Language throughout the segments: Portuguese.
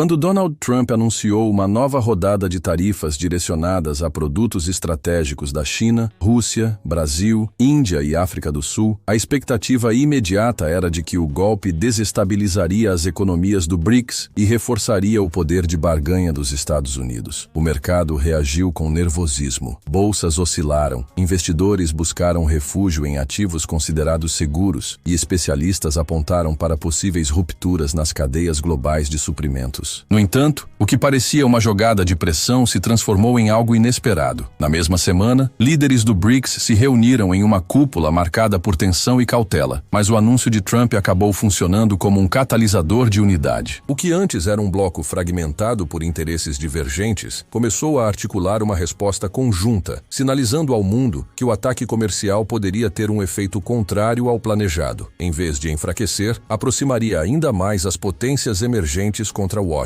Quando Donald Trump anunciou uma nova rodada de tarifas direcionadas a produtos estratégicos da China, Rússia, Brasil, Índia e África do Sul, a expectativa imediata era de que o golpe desestabilizaria as economias do BRICS e reforçaria o poder de barganha dos Estados Unidos. O mercado reagiu com nervosismo. Bolsas oscilaram, investidores buscaram refúgio em ativos considerados seguros e especialistas apontaram para possíveis rupturas nas cadeias globais de suprimentos. No entanto, o que parecia uma jogada de pressão se transformou em algo inesperado. Na mesma semana, líderes do BRICS se reuniram em uma cúpula marcada por tensão e cautela, mas o anúncio de Trump acabou funcionando como um catalisador de unidade. O que antes era um bloco fragmentado por interesses divergentes, começou a articular uma resposta conjunta, sinalizando ao mundo que o ataque comercial poderia ter um efeito contrário ao planejado. Em vez de enfraquecer, aproximaria ainda mais as potências emergentes contra Washington.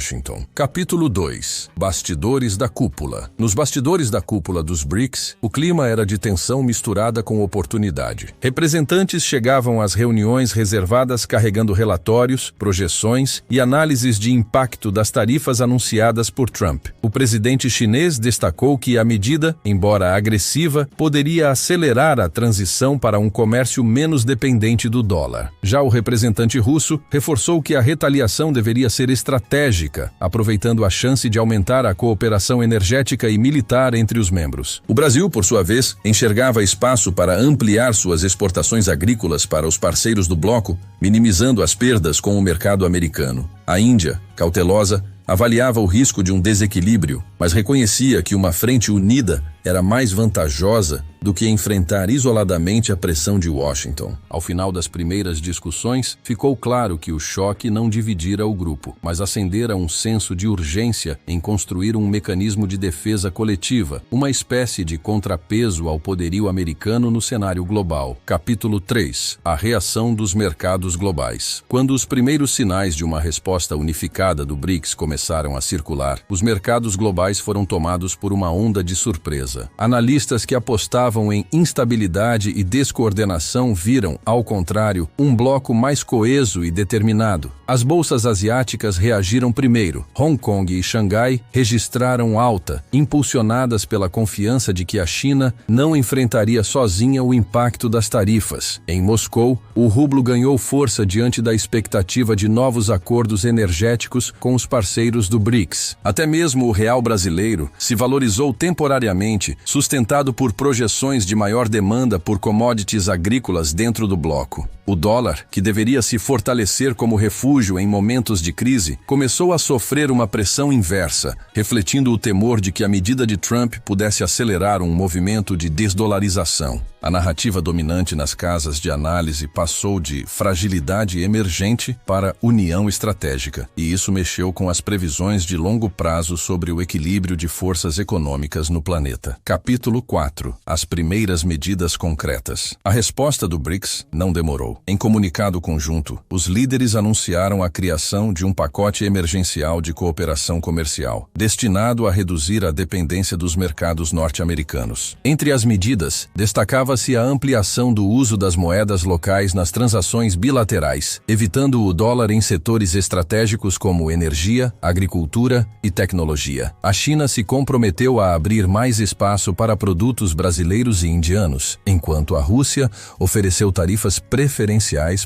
Capítulo 2. Bastidores da cúpula. Nos bastidores da cúpula dos BRICS, o clima era de tensão misturada com oportunidade. Representantes chegavam às reuniões reservadas carregando relatórios, projeções e análises de impacto das tarifas anunciadas por Trump. O presidente chinês destacou que a medida, embora agressiva, poderia acelerar a transição para um comércio menos dependente do dólar. Já o representante russo reforçou que a retaliação deveria ser estratégica, aproveitando a chance de aumentar a cooperação energética e militar entre os membros. O Brasil, por sua vez, enxergava espaço para ampliar suas exportações agrícolas para os parceiros do bloco, minimizando as perdas com o mercado americano. A Índia, cautelosa, avaliava o risco de um desequilíbrio, mas reconhecia que uma frente unida era mais vantajosa do que enfrentar isoladamente a pressão de Washington. Ao final das primeiras discussões, ficou claro que o choque não dividira o grupo, mas acendera um senso de urgência em construir um mecanismo de defesa coletiva, uma espécie de contrapeso ao poderio americano no cenário global. Capítulo 3. A reação dos mercados globais. Quando os primeiros sinais de uma resposta unificada do BRICS começaram a circular, os mercados globais foram tomados por uma onda de surpresa. Analistas que apostavam em instabilidade e descoordenação viram, ao contrário, um bloco mais coeso e determinado. As bolsas asiáticas reagiram primeiro. Hong Kong e Xangai registraram alta, impulsionadas pela confiança de que a China não enfrentaria sozinha o impacto das tarifas. Em Moscou, o rublo ganhou força diante da expectativa de novos acordos energéticos com os parceiros do BRICS. Até mesmo o real brasileiro se valorizou temporariamente, sustentado por projeções de maior demanda por commodities agrícolas dentro do bloco. O dólar, que deveria se fortalecer como refúgio em momentos de crise, começou a sofrer uma pressão inversa, refletindo o temor de que a medida de Trump pudesse acelerar um movimento de desdolarização. A narrativa dominante nas casas de análise passou de fragilidade emergente para união estratégica, e isso mexeu com as previsões de longo prazo sobre o equilíbrio de forças econômicas no planeta. Capítulo 4. As primeiras medidas concretas. A resposta do BRICS não demorou. Em comunicado conjunto, os líderes anunciaram a criação de um pacote emergencial de cooperação comercial, destinado a reduzir a dependência dos mercados norte-americanos. Entre as medidas, destacava-se a ampliação do uso das moedas locais nas transações bilaterais, evitando o dólar em setores estratégicos como energia, agricultura e tecnologia. A China se comprometeu a abrir mais espaço para produtos brasileiros e indianos, enquanto a Rússia ofereceu tarifas preferenciais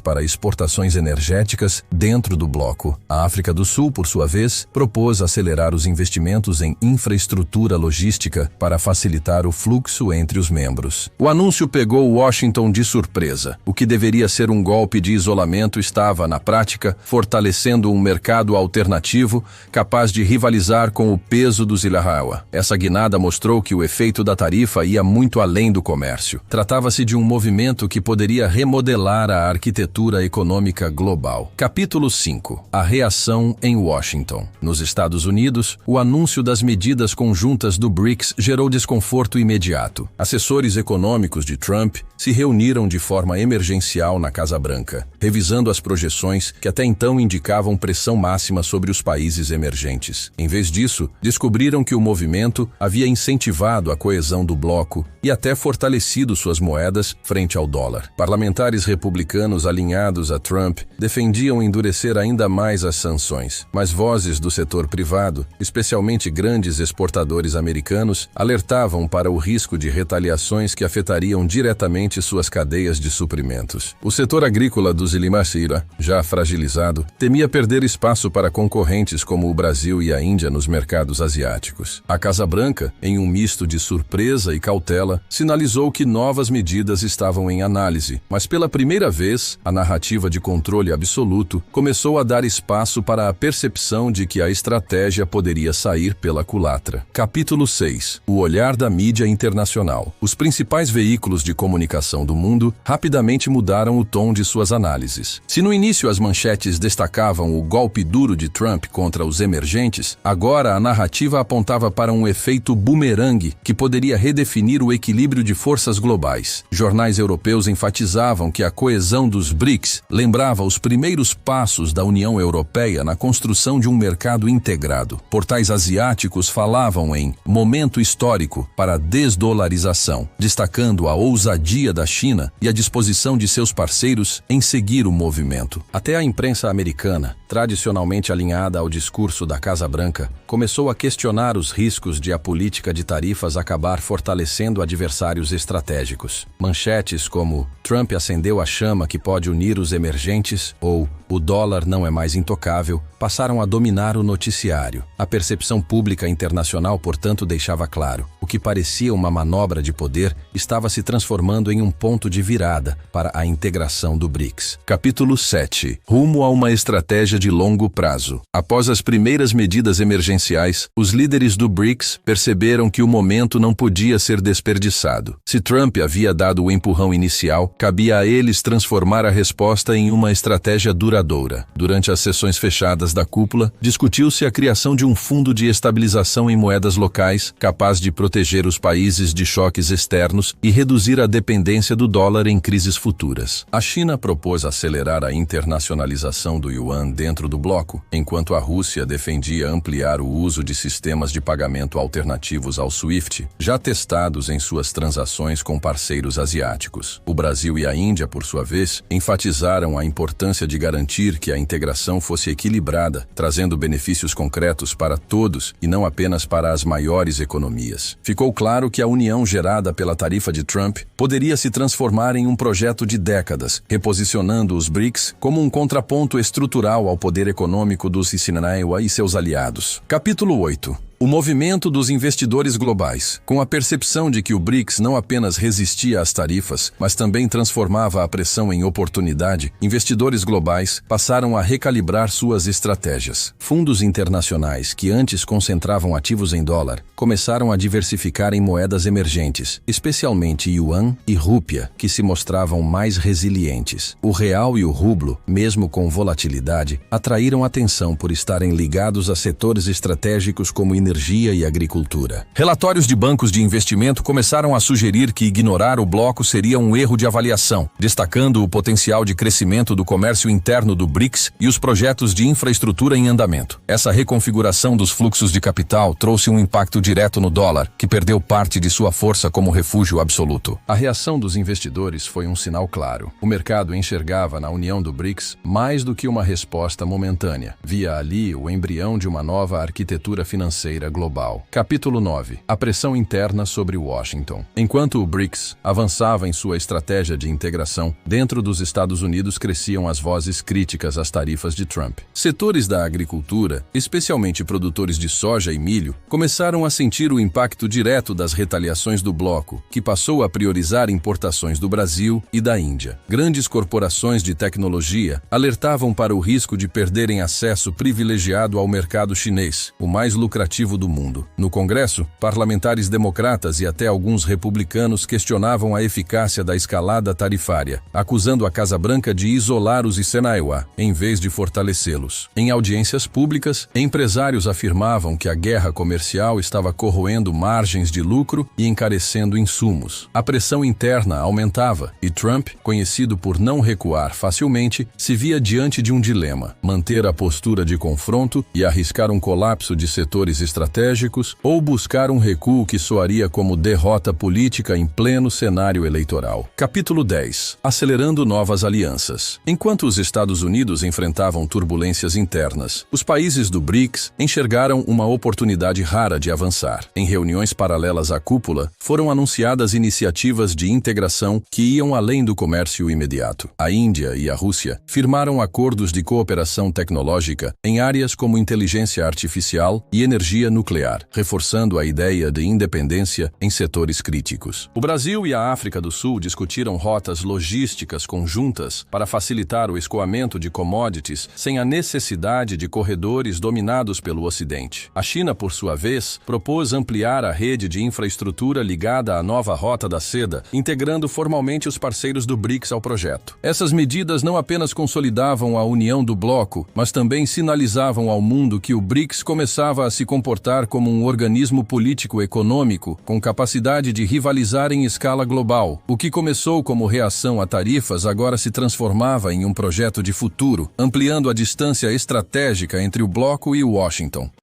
para exportações energéticas dentro do bloco. A África do Sul, por sua vez, propôs acelerar os investimentos em infraestrutura logística para facilitar o fluxo entre os membros. O anúncio pegou Washington de surpresa. O que deveria ser um golpe de isolamento estava, na prática, fortalecendo um mercado alternativo capaz de rivalizar com o peso dos Ilahawa. Essa guinada mostrou que o efeito da tarifa ia muito além do comércio. Tratava-se de um movimento que poderia remodelar a arquitetura econômica global. Capítulo 5. A reação em Washington. Nos Estados Unidos, o anúncio das medidas conjuntas do BRICS gerou desconforto imediato. Assessores econômicos de Trump se reuniram de forma emergencial na Casa Branca, revisando as projeções que até então indicavam pressão máxima sobre os países emergentes. Em vez disso, descobriram que o movimento havia incentivado a coesão do bloco e até fortalecido suas moedas frente ao dólar. Parlamentares republicanos alinhados a Trump defendiam endurecer ainda mais as sanções, mas vozes do setor privado, especialmente grandes exportadores americanos, alertavam para o risco de retaliações que afetariam diretamente suas cadeias de suprimentos. O setor agrícola dos Ilimasira, já fragilizado, temia perder espaço para concorrentes como o Brasil e a Índia nos mercados asiáticos. A Casa Branca, em um misto de surpresa e cautela, sinalizou que novas medidas estavam em análise, mas pela primeira vez, a narrativa de controle absoluto começou a dar espaço para a percepção de que a estratégia poderia sair pela culatra. Capítulo 6. O olhar da mídia internacional. Os principais veículos de comunicação do mundo rapidamente mudaram o tom de suas análises. Se no início as manchetes destacavam o golpe duro de Trump contra os emergentes, agora a narrativa apontava para um efeito bumerangue que poderia redefinir o equilíbrio de forças globais. Jornais europeus enfatizavam que a coesão dos BRICS lembrava os primeiros passos da União Europeia na construção de um mercado integrado. Portais asiáticos falavam em momento histórico para a desdolarização, destacando a ousadia da China e a disposição de seus parceiros em seguir o movimento. Até a imprensa americana, tradicionalmente alinhada ao discurso da Casa Branca, começou a questionar os riscos de a política de tarifas acabar fortalecendo adversários estratégicos. Manchetes como "Trump acendeu a chama que pode unir os emergentes" ou "O dólar não é mais intocável" passaram a dominar o noticiário. A percepção pública internacional, portanto, deixava claro: o que parecia uma manobra de poder estava se transformando em um ponto de virada para a integração do BRICS. Capítulo 7. Rumo a uma estratégia de longo prazo. Após as primeiras medidas emergenciais, os líderes do BRICS perceberam que o momento não podia ser desperdiçado. Se Trump havia dado o empurrão inicial, cabia a eles transformar a resposta em uma estratégia duradoura. Durante as sessões fechadas da cúpula, discutiu-se a criação de um fundo de estabilização em moedas locais, capaz de proteger os países de choques externos e reduzir a dependência do dólar em crises futuras. A China propôs acelerar a internacionalização do yuan dentro do bloco, enquanto a Rússia defendia ampliar o uso de sistemas de pagamento alternativos ao SWIFT, já testados em suas transações com parceiros asiáticos. O Brasil e a Índia, por sua vez, enfatizaram a importância de garantir que a integração fosse equilibrada, trazendo benefícios concretos para todos e não apenas para as maiores economias. Ficou claro que a união gerada pela tarifa de Trump poderia se transformar em um projeto de décadas, reposicionando os BRICS como um contraponto estrutural ao poder econômico dos Isinaiwa e seus aliados. Capítulo 8. O movimento dos investidores globais. Com a percepção de que o BRICS não apenas resistia às tarifas, mas também transformava a pressão em oportunidade, investidores globais passaram a recalibrar suas estratégias. Fundos internacionais, que antes concentravam ativos em dólar, começaram a diversificar em moedas emergentes, especialmente yuan e rúpia, que se mostravam mais resilientes. O real e o rublo, mesmo com volatilidade, atraíram atenção por estarem ligados a setores estratégicos como energia e agricultura. Relatórios de bancos de investimento começaram a sugerir que ignorar o bloco seria um erro de avaliação, destacando o potencial de crescimento do comércio interno do BRICS e os projetos de infraestrutura em andamento. Essa reconfiguração dos fluxos de capital trouxe um impacto direto no dólar, que perdeu parte de sua força como refúgio absoluto. A reação dos investidores foi um sinal claro. O mercado enxergava na união do BRICS mais do que uma resposta momentânea. Via ali o embrião de uma nova arquitetura financeira global. Capítulo 9. A pressão interna sobre Washington. Enquanto o BRICS avançava em sua estratégia de integração, dentro dos Estados Unidos cresciam as vozes críticas às tarifas de Trump. Setores da agricultura, especialmente produtores de soja e milho, começaram a sentir o impacto direto das retaliações do bloco, que passou a priorizar importações do Brasil e da Índia. Grandes corporações de tecnologia alertavam para o risco de perderem acesso privilegiado ao mercado chinês, o mais lucrativo lucrativo do mundo. No Congresso, parlamentares democratas e até alguns republicanos questionavam a eficácia da escalada tarifária, acusando a Casa Branca de isolar os Icenaiwa, em vez de fortalecê-los. Em audiências públicas, empresários afirmavam que a guerra comercial estava corroendo margens de lucro e encarecendo insumos. A pressão interna aumentava e Trump, conhecido por não recuar facilmente, se via diante de um dilema: manter a postura de confronto e arriscar um colapso de setores estratégicos ou buscar um recuo que soaria como derrota política em pleno cenário eleitoral. Capítulo 10. Acelerando novas alianças. Enquanto os Estados Unidos enfrentavam turbulências internas, os países do BRICS enxergaram uma oportunidade rara de avançar. Em reuniões paralelas à cúpula, foram anunciadas iniciativas de integração que iam além do comércio imediato. A Índia e a Rússia firmaram acordos de cooperação tecnológica em áreas como inteligência artificial e energia nuclear, reforçando a ideia de independência em setores críticos. O Brasil e a África do Sul discutiram rotas logísticas conjuntas para facilitar o escoamento de commodities sem a necessidade de corredores dominados pelo Ocidente. A China, por sua vez, propôs ampliar a rede de infraestrutura ligada à nova Rota da Seda, integrando formalmente os parceiros do BRICS ao projeto. Essas medidas não apenas consolidavam a união do bloco, mas também sinalizavam ao mundo que o BRICS começava a se comportar como um organismo político-econômico com capacidade de rivalizar em escala global. O que começou como reação a tarifas agora se transformava em um projeto de futuro, ampliando a distância estratégica entre o bloco e Washington.